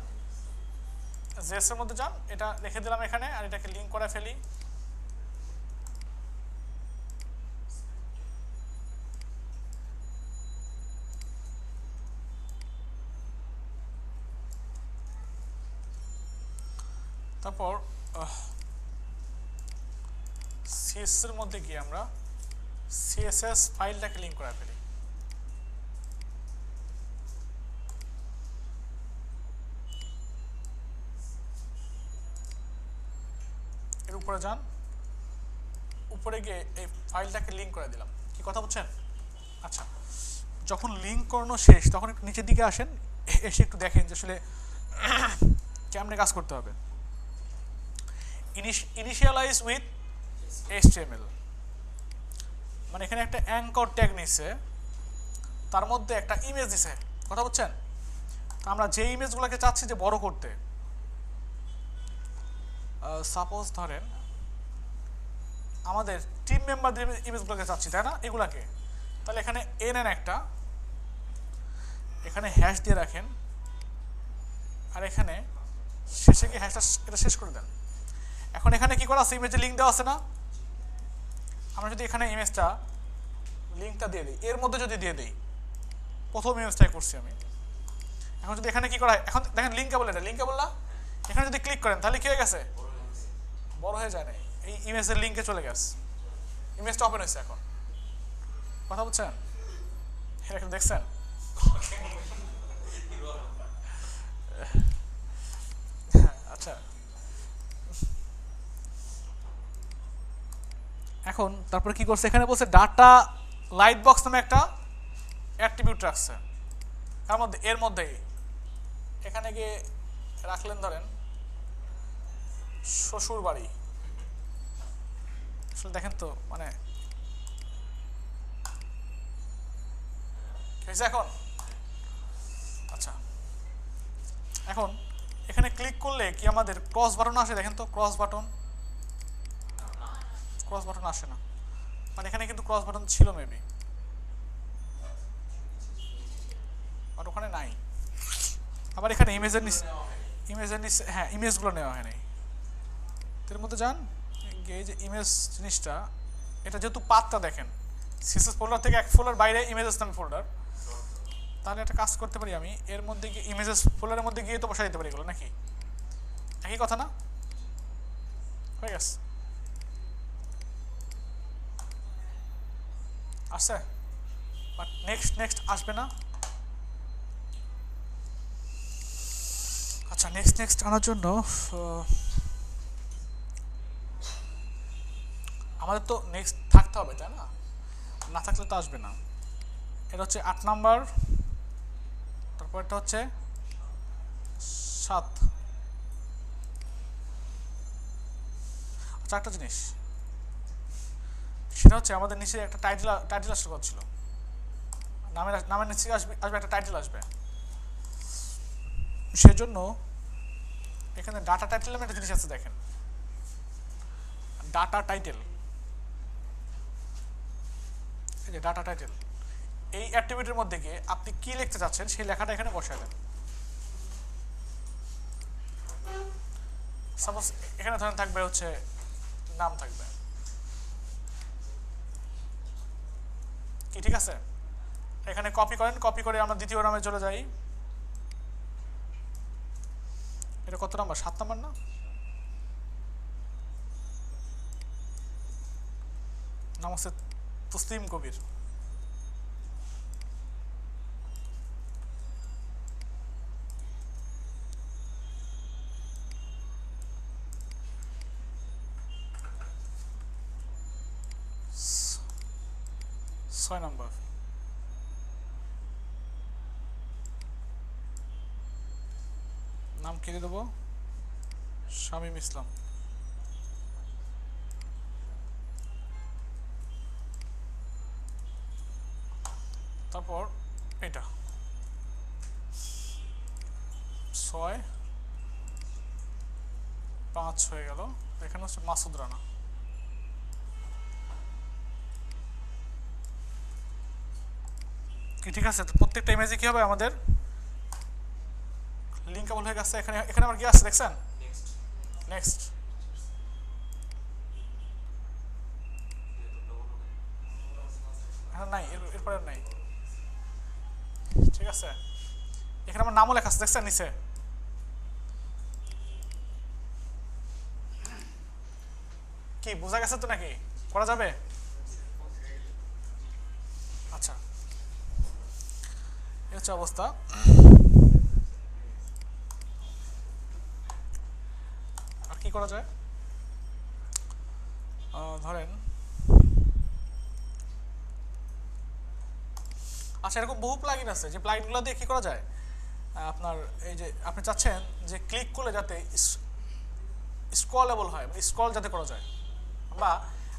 জেএস এর মধ্যে যান, এটা রেখে দিলাম এখানে, আর এটাকে লিঙ্ক করে ফেলি। তারপর সিএসএস এর মধ্যে গিয়ে আমরা সিএসএস ফাইলটাকে লিঙ্ক করে ফেলি। এর উপরে যান, উপরে গিয়ে এই ফাইলটাকে লিঙ্ক করে দিলাম, কি কথা বুঝছেন। আচ্ছা, যখন লিঙ্ক করানো শেষ তখন একটু নিচের দিকে আসেন, এসে একটু দেখেন যে আসলে কেমনে কাজ করতে হবে। ইনিশিয়ালাইজ উইথ HTML, মানে এখানে একটা অ্যাঙ্কর ট্যাগ নিছে, তার মধ্যে একটা ইমেজ দিছে, কথা বুঝছেন। তো আমরা যে ইমেজগুলোকে চাচ্ছি যে বড় করতে, সাপোজ ধরেন আমাদের টিম মেম্বারদের ইমেজগুলোকে চাচ্ছি, তাই না, এগুলাকে, তাহলে এখানে নেন একটা, এখানে হ্যাশ দিয়ে রাখেন, আর এখানে শেষে গিয়ে হ্যাশটা এটা শেষ করে দেন। এখন এখানে কি করা আছে, ইমেজে লিঙ্ক দেওয়া আছে না, আমরা যদি এখানে ইমেজটা লিঙ্কটা দিয়ে দিই, এর মধ্যে যদি দিয়ে দিই, প্রথম ইমেজটাই করছি আমি, এখন যদি এখানে কি করা হয়, এখন দেখেন লিঙ্কেবল, এটা লিঙ্কেবল না, এখানে যদি ক্লিক করেন তাহলে কি হয়ে গেছে, বড় হয়ে যায় না, এই ইমেজের লিঙ্কে চলে গেছে, ইমেজটা ওপেন হয়েছে এখন, কথা বুঝছেন, এটা দেখছেন। আচ্ছা, এখন তারপরে কি করছে, এখানে বলছে ডাটা লাইট বক্স নামে একটা অ্যাট্রিবিউট রাখছে, তার মধ্যে এর মধ্যেই এখানে গিয়ে রাখলেন ধরেন শ্বশুর বাড়ি, আসলে দেখেন তো মানে হয়েছে এখন। আচ্ছা, এখন এখানে ক্লিক করলে কি আমাদের ক্রস বাটন আসে, দেখেন তো ক্রস বাটন আসে না, মানে এখানে কিন্তু ক্রস বাটন ছিল মেবি, বাট ওখানে নাই। আবার এখানে ইমেজের নিচে হ্যাঁ ইমেজগুলো নেওয়া হয় নাই, এর মধ্যে যান, এই যে ইমেজ জিনিসটা, এটা যেহেতু পাতটা দেখেন সিএসএস ফোল্ডার থেকে এক ফোল্ডার বাইরে ইমেজেস নামে ফোল্ডার, তাহলে একটা কাজ করতে পারি আমি, এর মধ্যে গিয়ে ইমেজেস ফোল্ডারের মধ্যে গিয়ে তো বসাই দিতে পারি এগুলো, নাকি একই কথা না, হয়ে গেছে, আসছে, বাট নেক্সট আসবে না। আচ্ছা, নেক্সট আনার জন্য আমাদের তো নেক্সট থাকতে হবে, তাই না, না থাকলে তো আসবে না। এটা হচ্ছে 8 নাম্বার, তারপরটা হচ্ছে 7। আচ্ছা একটা জিনিস, সেটা হচ্ছে আমাদের নিচে একটা টাইটেল আসতে করছিল, নামের নিচে আসবে একটা টাইটেল আসবে। সেজন্য এখানে ডাটা টাইটেল নামে একটা জিনিস আছে, দেখেন ডাটা টাইটেল, এই যে ডাটা টাইটেল। এই অ্যাক্টিভিটির মধ্যে গিয়ে আপনি কি লিখতে চাচ্ছেন সেই লেখাটা এখানে বসায় দেন। সাপোজ এখানে ধরেন থাকবে হচ্ছে নাম থাকবে, কি ঠিক আছে? এখানে কপি করেন, কপি করে আমরা দ্বিতীয় নামে চলে যাই। এটা কত নাম্বার? 7 নাম্বার না? নাম হচ্ছে তসলিম কবির। ছয় নাম্বার। নাম কি দিয়ে দেবো? শামীম ইসলাম। তারপর এটা 6-5 হয়ে গেল। এখানে হচ্ছে মাসুদ রানা। কি ঠিক আছে? তো প্রত্যেকটা ইমেজে কি হবে আমাদের লিঙ্কেবল হয়ে গেছে। এখানে এখানে আমার কি আছে দেখছেন? নেক্সট। হ্যাঁ নাই, এরপরে নাই। ঠিক আছে, এখানে আমার নামও লেখা আছে দেখছেন নিচে। কি বোঝা গেছে তো নাকি? করা যাবে? আচ্ছা, এই হচ্ছে অবস্থা। আর কি করা যায়? ধরেন আচ্ছা, এরকম বহু প্লাগইন আছে যে প্লাগইনগুলো দিয়ে কি করা যায়, আপনার এই যে আপনি চাচ্ছেন যে ক্লিক করলে যাতে স্ক্রলেবল হয়, স্ক্রল যাতে করা যায়, বা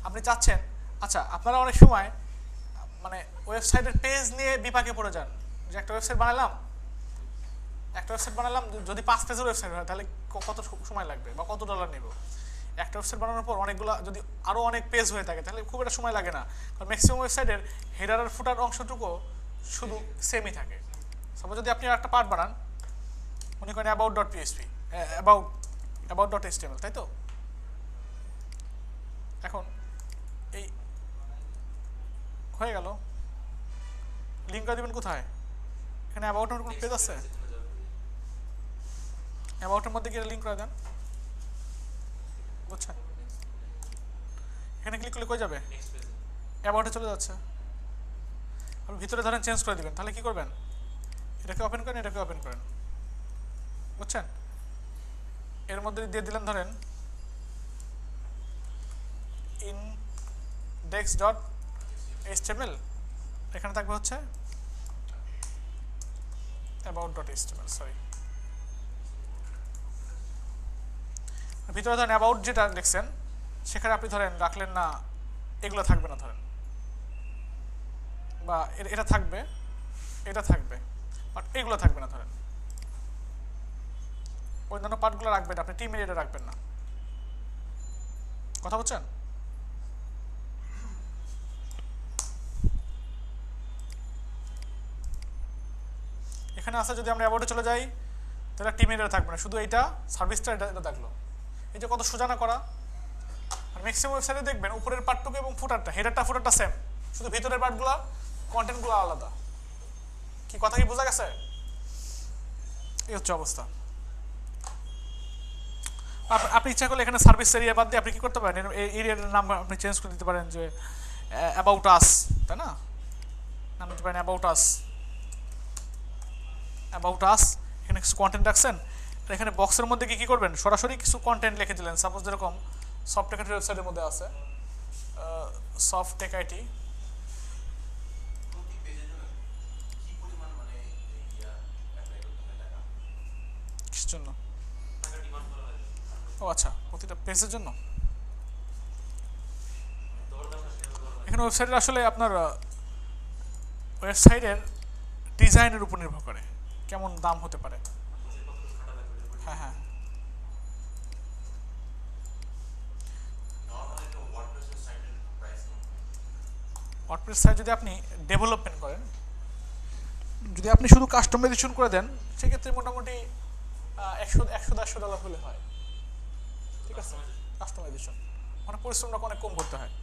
আপনি চাচ্ছেন, আচ্ছা আপনারা অনেক সময় মানে ওয়েবসাইটের পেজ নিয়ে বিপাকে পড়ে যান, যে একটা ওয়েবসাইট বানালাম, যদি 5 পেজের ওয়েবসাইট হয় তাহলে কত সময় লাগবে বা কত ডলার নেব। একটা ওয়েবসাইট বানানোর পর অনেকগুলো যদি আরও অনেক পেজ হয়ে থাকে তাহলে খুব একটা সময় লাগে না, কারণ ম্যাক্সিমাম ওয়েবসাইটের হেডার আর ফুটার অংশটুকু শুধু সেমই থাকে। সাপোজ যদি আপনি একটা পার্ট বানান, মনে করেন about.php, about.html, তাই তো? এখন এই হয়ে গেল, লিঙ্কটা দিবেন কোথায়? এখানে অ্যাবাউটের কোনো পেজ আছে? অ্যাবাউটের মধ্যে গিয়ে লিঙ্ক করে দেন, বুঝছেন? এখানে ক্লিক করলে কই যাবে? অ্যাবাউটে চলে যাচ্ছে। আপনি ভিতরে ধরেন চেঞ্জ করে দিবেন, তাহলে কি করবেন? এটাকে ওপেন করেন, এটাকে ওপেন করেন, বুঝছেন? এর মধ্যে দিয়ে দিলেন ধরেন index.html, এখানে থাকবে হচ্ছে about.html, সরি। ভিতরে ধরেন অ্যাবাউট যেটা লিখছেন সেখানে আপনি ধরেন রাখলেন না, এগুলো থাকবে না ধরেন, বা এটা থাকবে, এটা থাকবে, বাট এগুলো থাকবে না ধরেন, অন্যান্য পার্টগুলো রাখবেন আপনি, টিম এরিয়াটা রাখবেন না। কথা বলছেন? এখানে আসা যদি আমরা অ্যাবাউটে চলে যাই তাহলে টিম এরিয়া থাকবে না, শুধু এইটা সার্ভিসটা এটা থাকলো। এই যে কত সোজা না করা। আর ম্যাক্সিমাম ওয়েবসাইটে দেখবেন উপরের পার্টটুকু এবং ফুটারটা, হেডারটা ফুটারটা সেম, শুধু ভিতরের পার্টগুলো কন্টেন্টগুলো আলাদা। কি কথা কি বোঝা গেছে? এই হচ্ছে অবস্থা। আপনি ইচ্ছা করলে এখানে সার্ভিস এরিয়া বাদ দিয়ে আপনি কি করতে পারেন, এই এরিয়ার নাম আপনি চেঞ্জ করে দিতে পারেন, যে অ্যাবাউট আস, তাই না? নাম দিতে পারেন অ্যাবাউট আস, এখানে কিছু কন্টেন্ট রাখছেন। এখানে বক্সের মধ্যে কি করবেন, সরাসরি কিছু কন্টেন্ট লিখে দিলেন। সাপোজ যেরকম সফটটেক আইটি ওয়েবসাইটের মধ্যে আছে সফটটেক আইটি, কিসের জন্য? ও আচ্ছা, প্রতিটা পেজের জন্য। এখানে ওয়েবসাইটের আসলে আপনার ওয়েবসাইটের ডিজাইনের উপর নির্ভর করে কেমন দাম হতে পারে। হ্যাঁ হ্যাঁ, ওয়ার্ডপ্রেস সাইট যদি আপনি ডেভেলপমেন্ট করেন, যদি আপনি শুধু কাস্টমাইজেশন করে দেন, সেক্ষেত্রে মোটামুটি 100-150 ডলার হলে হয়। ঠিক আছে, কাস্টমাইজেশন মানে পরিশ্রমটা অনেক কম করতে হয়।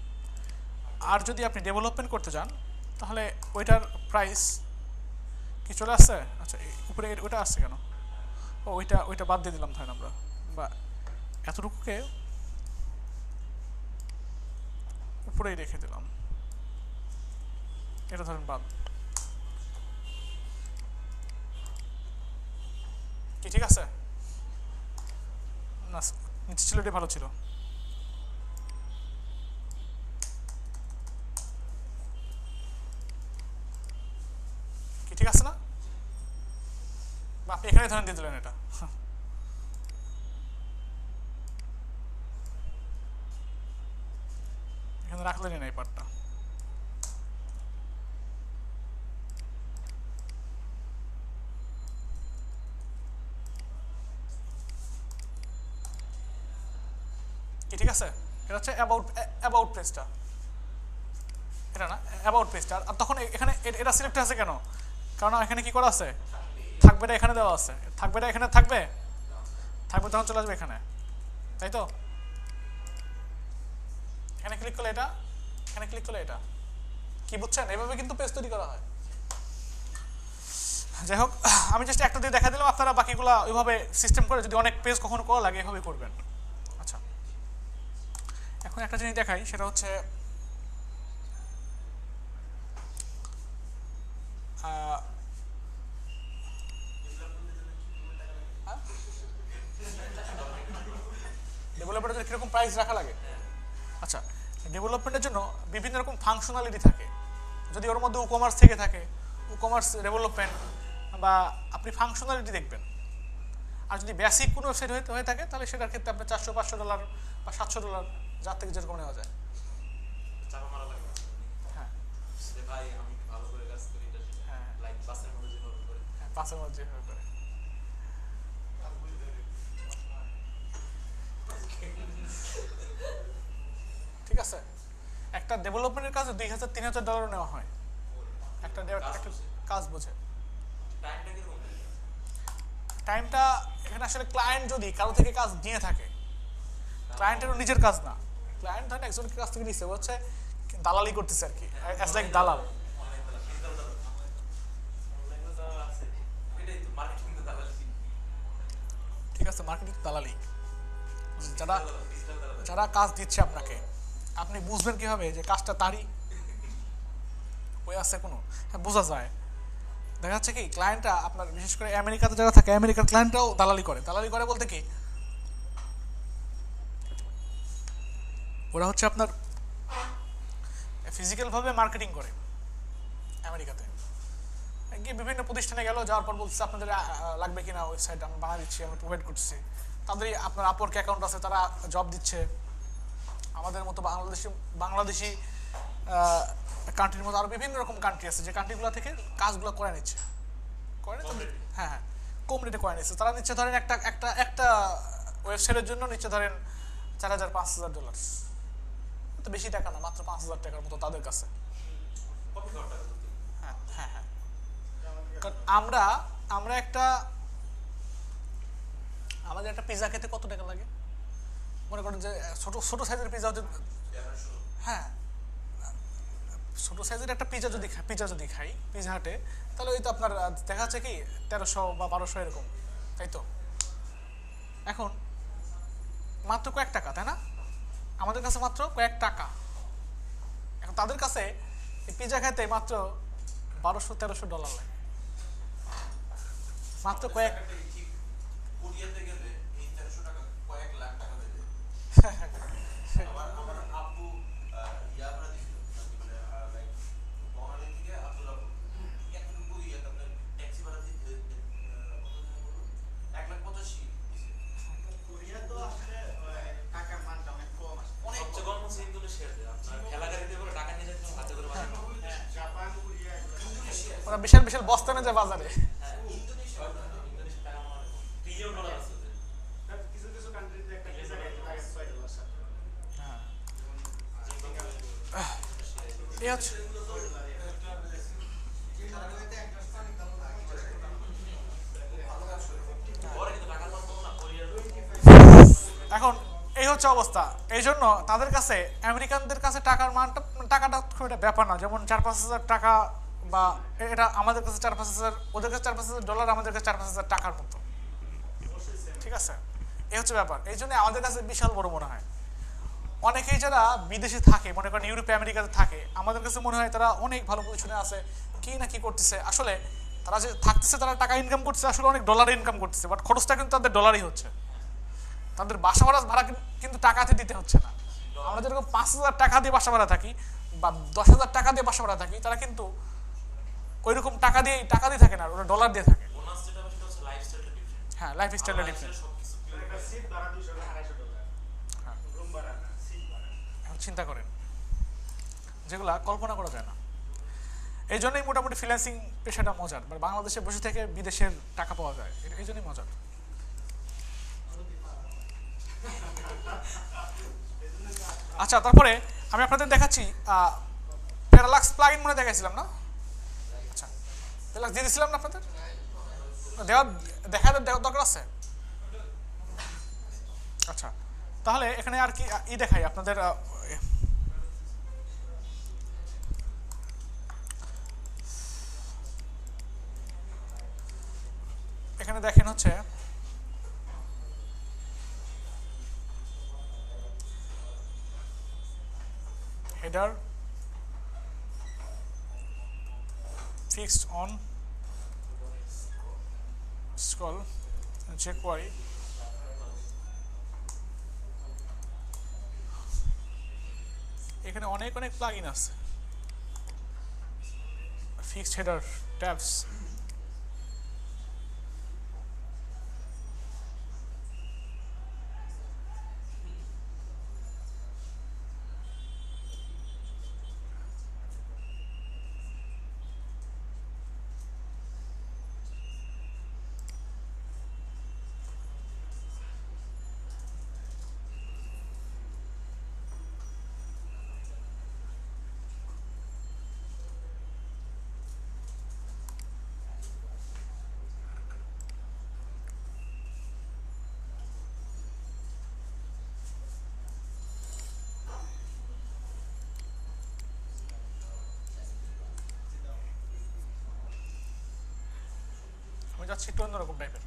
আর যদি আপনি ডেভেলপমেন্ট করতে চান তাহলে ওইটার প্রাইস কি চলে আসছে? আচ্ছা, উপরে ওইটা আসছে কেন? ও ওইটা বাদ দিয়ে দিলাম ধরেন আমরা, বা এতটুকুকে উপরেই রেখে দিলাম, এটা ধরেন বাদ। কি ঠিক আছে? না, নিচে ছিল এটাই ভালো ছিল। কি ঠিক আছে না? বা আপনি এখানে ধরেন দিয়ে দিলেন এটা, এখানে রাখলেনই না এই পার্টটা। কি ঠিক আছে? এটা হচ্ছে অ্যাবাউট পেজটা, এটা না অ্যাবাউট পেজটা। আর তখন এখানে এটা সিলেক্ট আছে কেন? কারণ এখানে কি করা আছে? থাকবে না, এখানে দেওয়া আছে। থাকবে না, এখানে থাকবে, থাকবে তখন চলে আসবে এখানে, তাই তো? এখানে ক্লিক করলে এটা, এখানে ক্লিক করলে এটা। কি বুঝছেন? এভাবে কিন্তু পেজ তৈরি করা হয়। যাই হোক, আমি জাস্ট একটা দিয়ে দেখা দিলাম, আপনারা বাকিগুলা ওইভাবে সিস্টেম করে যদি অনেক পেজ কখনো করা লাগে এভাবে করবেন। আচ্ছা, এখন একটা জিনিস দেখাই, সেটা হচ্ছে ডেভেলপারের জন্য কীরকম প্রাইস রাখা লাগে। আচ্ছা, ডেভেলপমেন্টের জন্য বিভিন্ন রকম ফাংশনালিটি থাকে। যদি ওর মধ্যে কমার্স থেকে থাকে, কমার্স ডেভেলপমেন্ট, বা আপনি ফাংশনালিটি দেখবেন। আর যদি বেসিক কোনো ওয়েবসাইট হয়ে থাকে তাহলে সেটার ক্ষেত্রে আপনার 400-500 ডলার বা 700 ডলার, যার থেকে যেরকম নেওয়া যায়। হ্যাঁ হ্যাঁ, পাঁচের মধ্যে যেভাবে করে। ঠিক আছে, একটা ডেভেলপমেন্টের কাজে 2000-3000 ডলারও নেওয়া হয় একটা কাজ বুঝে। টাইমটা এখানে আসলে ক্লায়েন্ট যদি কারো থেকে কাজ নিয়ে থাকে, ক্লায়েন্টেরও নিজের কাজ না, ক্লায়েন্ট ধরেন একজনের কাছ থেকে নিচ্ছে, হচ্ছে দালালি করতেছে আর কি, অ্যাজ লাইক দালাল। ঠিক আছে, মার্কেটিং দালালি। যারা যারা কাজ দিচ্ছে আপনাকে, আপনি বুঝবেন কিভাবে যে কাজটা তারই ওই আছে কোনো? হ্যাঁ, বোঝা যায়। দেখা যাচ্ছে কি ক্লায়েন্টরা আপনার, বিশেষ করে আমেরিকাতে যারা থাকে, আমেরিকার ক্লায়েন্টরাও দালালি করে। দালালি করে বলতে কি, ওরা হচ্ছে আপনার ফিজিক্যালভাবে মার্কেটিং করে আমেরিকাতে গিয়ে বিভিন্ন প্রতিষ্ঠানে গেল, যাওয়ার পর বলছে আপনাদের লাগবে কিনা ওয়েবসাইট, আমরা বানা দিচ্ছি, আমরা প্রোভাইড করছি। তাদের আপনার আপওয়ার্ক অ্যাকাউন্ট আছে, তারা জব দিচ্ছে। আমাদের মতো বাংলাদেশি কান্ট্রির মতো আরও বিভিন্ন রকম কান্ট্রি আছে, যে কান্ট্রিগুলো থেকে কাজগুলো করে নিচ্ছে, করে হ্যাঁ হ্যাঁ, কম রেটে করে নিচ্ছে। তারা নিচ্ছে ধরেন একটা একটা একটা ওয়েবসাইটের জন্য নিচ্ছে ধরেন 4000-5000 ডলার। তো বেশি টাকা না, মাত্র 5000 টাকার মতো তাদের কাছে। হ্যাঁ হ্যাঁ হ্যাঁ, কারণ আমরা আমাদের একটা পিজা খেতে কত টাকা লাগে? মনে করেন যে ছোট ছোট সাইজের পিজা, হ্যাঁ, ছোট সাইজের একটা পিজা যদি খাই পিজা হাটে, তাহলে ওই তো আপনার দেখা যাচ্ছে কি 1300 বা 1200 এরকম, তাই তো? এখন মাত্র কয়েক টাকা, তাই না? আমাদের কাছে মাত্র কয়েক টাকা। এখন তাদের কাছে এই পিজা খেতে মাত্র 1200-1300 ডলার লাগে, মাত্র কয়েক। ওরা বিশাল বিশাল বস্তা নিয়ে যায় বাজারে। এই হচ্ছে এখন এই হচ্ছে অবস্থা। এই জন্য তাদের কাছে আমেরিকানদের কাছে টাকার মানটা টাকাটা খুব একটা ব্যাপার না। যেমন 4-5 হাজার টাকা বা এটা আমাদের কাছে 4-5 হাজার, ওদের কাছে 4-5 হাজার ডলার, আমাদের কাছে 4-5 হাজার টাকার মতো। ঠিক আছে, এই হচ্ছে ব্যাপার। এই জন্য আমাদের কাছে বিশাল বড় মনে হয়। অনেকেই যারা বিদেশে থাকে, মনে করেন ইউরোপে আমেরিকাতে থাকে, আমাদের কাছে মনে হয় তারা অনেক ভালো পজিশনে আছে, কি না কি করতেছে। আসলে তারা যে থাকতেছে, তারা টাকা ইনকাম করতেছে, আসলে অনেক ডলার ইনকাম করতেছে, বাট খরচটা কিন্তু তাদের ডলারই হচ্ছে। তাদের বাসা ভাড়া কিন্তু টাকাতে দিতে হচ্ছে না। আমরা যেরকম 5,000 টাকা দিয়ে বাসা ভাড়া থাকি বা 10,000 টাকা দিয়ে বাসা ভাড়া থাকি, তারা কিন্তু ওই রকম টাকা দিয়ে থাকে না, ওরা ডলার দিয়ে থাকে। হ্যাঁ, লাইফ স্টাইলটা ডিফারেন্ট। চিন্তা করেন, যেগুলা কল্পনা করা যায় না। এই জন্যই মোটামুটি ফ্রিল্যান্সিং পেশাটা মজার, মানে বাংলাদেশে বসে থেকে বিদেশের টাকা পাওয়া যায়, এই জন্যই মজার। আচ্ছা, তারপরে আমি আপনাদের দেখাচ্ছি প্যারালাক্স প্লাগইন মনে দেখাইছিলাম না? আচ্ছা, প্যারালাক্স দিয়ে দিয়েছিলাম না আপনাদের? দেখার দরকার আছে? আচ্ছা, তাহলে এখানে আর কি দেখাই আপনাদের। এখানে দেখেন হচ্ছে header fixed on scroll jQuery, এখানে অনেক প্লাগইন আছে। ফিক্সড হেডার ট্যাবস, আমি যাচ্ছি একটু অন্যরকম টাইপের।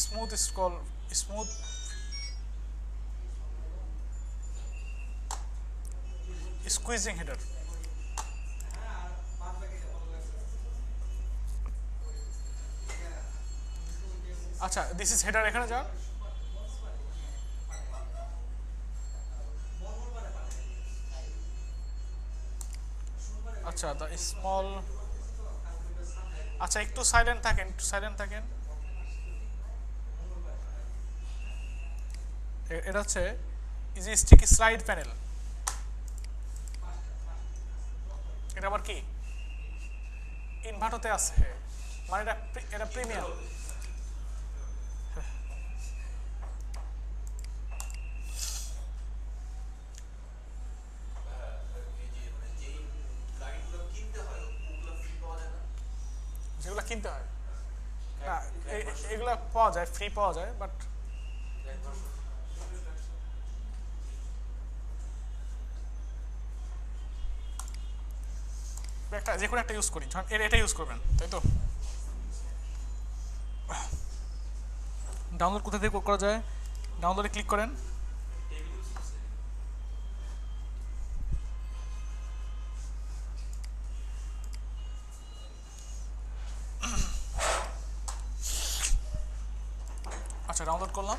Smooth scroll, smooth squeezing header. আচ্ছা, দিস ইজ হেডার, এখানে যান। আচ্ছা, দ্য স্মল, আচ্ছা একটু সাইলেন্ট থাকেন, এটা হচ্ছে ইজি স্টিকি স্লাইড প্যানেল। এটা আবার কি ইনভার্টতে আছে, মানে এটা প্রিমিয়াম। যেগুলো কিনতে হয় না, এগুলো পাওয়া যায়, ফ্রি পাওয়া যায়, বাট একটা যে কোনো একটা ইউজ করি, এটা ইউজ করবেন, তাই তো? ডাউনলোড কোথা থেকে করা যায়? ডাউনলোডে ক্লিক করেন। আচ্ছা, ডাউনলোড করলাম।